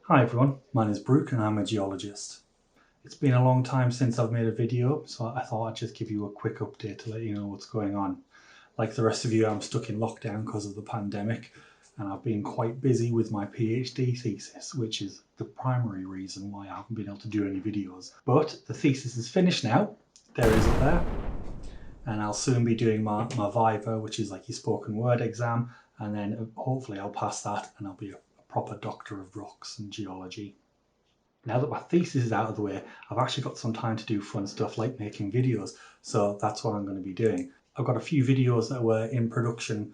Hi everyone, my name is Brooke and I'm a geologist. It's been a long time since I've made a video, so I thought I'd just give you a quick update to let you know what's going on. Like the rest of you, I'm stuck in lockdown because of the pandemic, and I've been quite busy with my PhD thesis, which is the primary reason why I haven't been able to do any videos. But the thesis is finished now, there it is up there, and I'll soon be doing my Viva, which is like your spoken word exam, and then hopefully I'll pass that and I'll be a proper doctor of rocks and geology. Now that my thesis is out of the way, I've actually got some time to do fun stuff like making videos, so that's what I'm going to be doing. I've got a few videos that were in production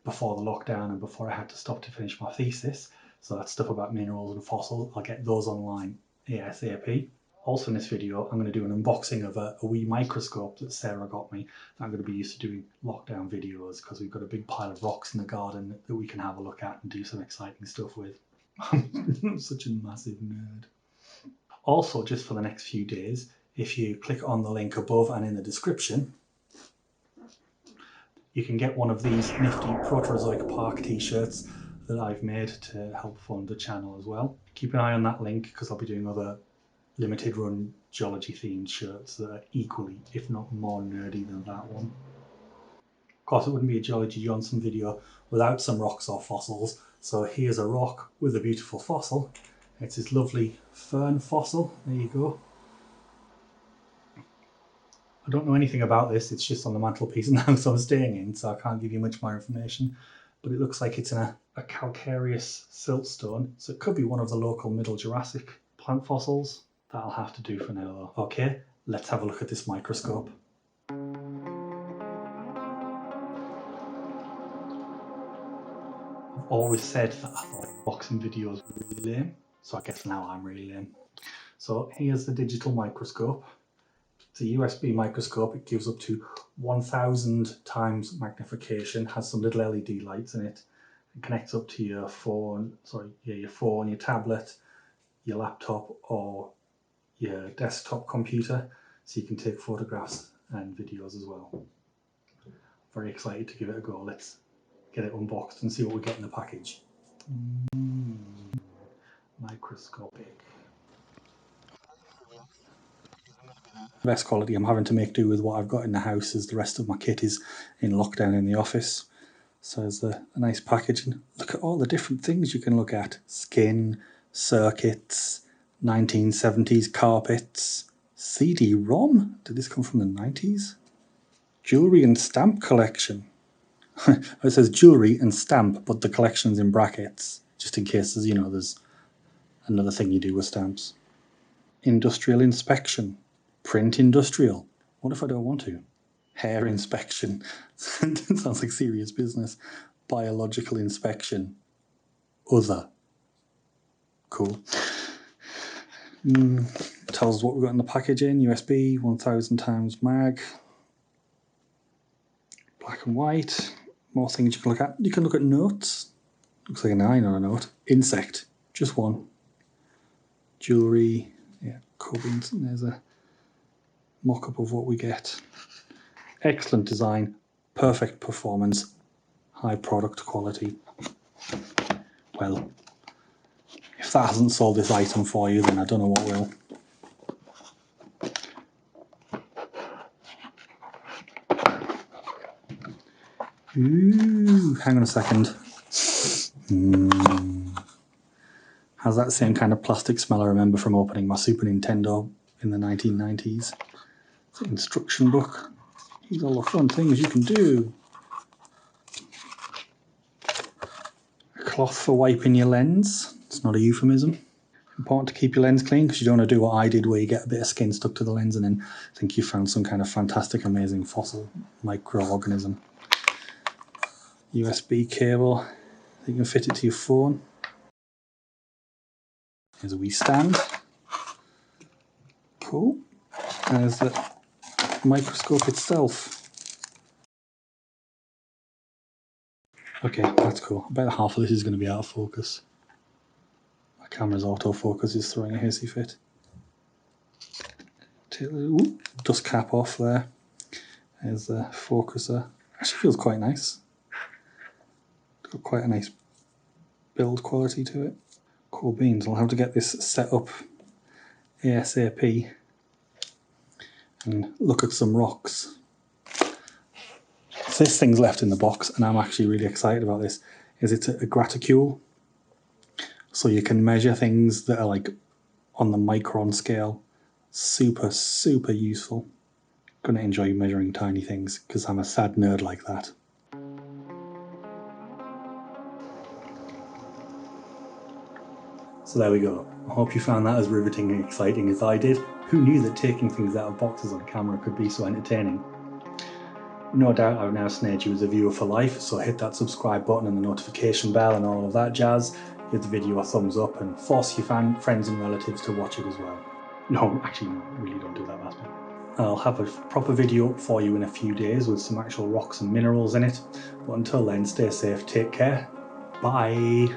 before the lockdown and before I had to stop to finish my thesis, so that's stuff about minerals and fossils. I'll get those online ASAP. Also in this video, I'm going to do an unboxing of a wee microscope that Sarah got me that I'm going to be used to doing lockdown videos because we've got a big pile of rocks in the garden that we can have a look at and do some exciting stuff with. I'm such a massive nerd. Also, just for the next few days, if you click on the link above and in the description, you can get one of these nifty Proterozoic Park t-shirts that I've made to help fund the channel as well. Keep an eye on that link because I'll be doing other limited run geology themed shirts that are equally, if not more nerdy than that one. Of course, it wouldn't be a Geology Johnson video without some rocks or fossils. So here's a rock with a beautiful fossil. It's this lovely fern fossil. There you go. I don't know anything about this. It's just on the mantelpiece in the house I'm staying in, so I can't give you much more information. But it looks like it's in a calcareous siltstone, so it could be one of the local Middle Jurassic plant fossils. That'll have to do for now though. Okay, let's have a look at this microscope. I've always said that I thought unboxing videos were really lame, so I guess now I'm really lame. So here's the digital microscope. It's a USB microscope. It gives up to 1000 times magnification, has some little LED lights in it. It connects up to your phone, your tablet, your laptop or your desktop computer, so you can take photographs and videos as well. Very excited to give it a go. Let's get it unboxed and see what we get in the package. Microscopic. Best quality. I'm having to make do with what I've got in the house as the rest of my kit is in lockdown in the office. So there's a nice package. And look at all the different things you can look at. Skin, circuits, 1970s carpets, CD-ROM. Did this come from the 90s? Jewellery and stamp collection. It says jewellery and stamp, but the collection's in brackets, just in case there's another thing you do with stamps. Industrial inspection. Print industrial. What if I don't want to? Hair inspection. Sounds like serious business. Biological inspection. Other. Cool. Tells us what we've got in the packaging. USB, 1000 times mag. Black and white. More things you can look at. You can look at notes. Looks like an eye on a note. Insect. Just one. Jewellery. Yeah, cubbins. And there's a mock-up of what we get. Excellent design. Perfect performance. High product quality. Well, if that hasn't sold this item for you, then I don't know what will. Ooh, hang on a second. Has that same kind of plastic smell I remember from opening my Super Nintendo in the 1990s. It's an instruction book. Here's all the fun things you can do. A cloth for wiping your lens. It's not a euphemism. Important to keep your lens clean because you don't want to do what I did where you get a bit of skin stuck to the lens and then think you found some kind of fantastic, amazing fossil microorganism. USB cable. You can fit it to your phone. Here's a wee stand. Cool. There's the microscope itself. Okay, that's cool. I bet half of this is going to be out of focus. My camera's autofocus is throwing a hissy fit. Ooh, dust cap off there. There's the focuser. Actually feels quite nice. It's got quite a nice build quality to it. Cool beans. I'll have to get this set up ASAP and look at some rocks. So this thing's left in the box, and I'm actually really excited about this. It's a graticule, so you can measure things that are like on the micron scale. Super, super useful. Gonna enjoy measuring tiny things because I'm a sad nerd like that. So there we go. I hope you found that as riveting and exciting as I did. Who knew that taking things out of boxes on camera could be so entertaining? No doubt I've now snared you as a viewer for life, so hit that subscribe button and the notification bell and all of that jazz. Give the video a thumbs up and force your friends and relatives to watch it as well. No, actually no, really don't do that last bit. I'll have a proper video up for you in a few days with some actual rocks and minerals in it. But until then, stay safe, take care. Bye.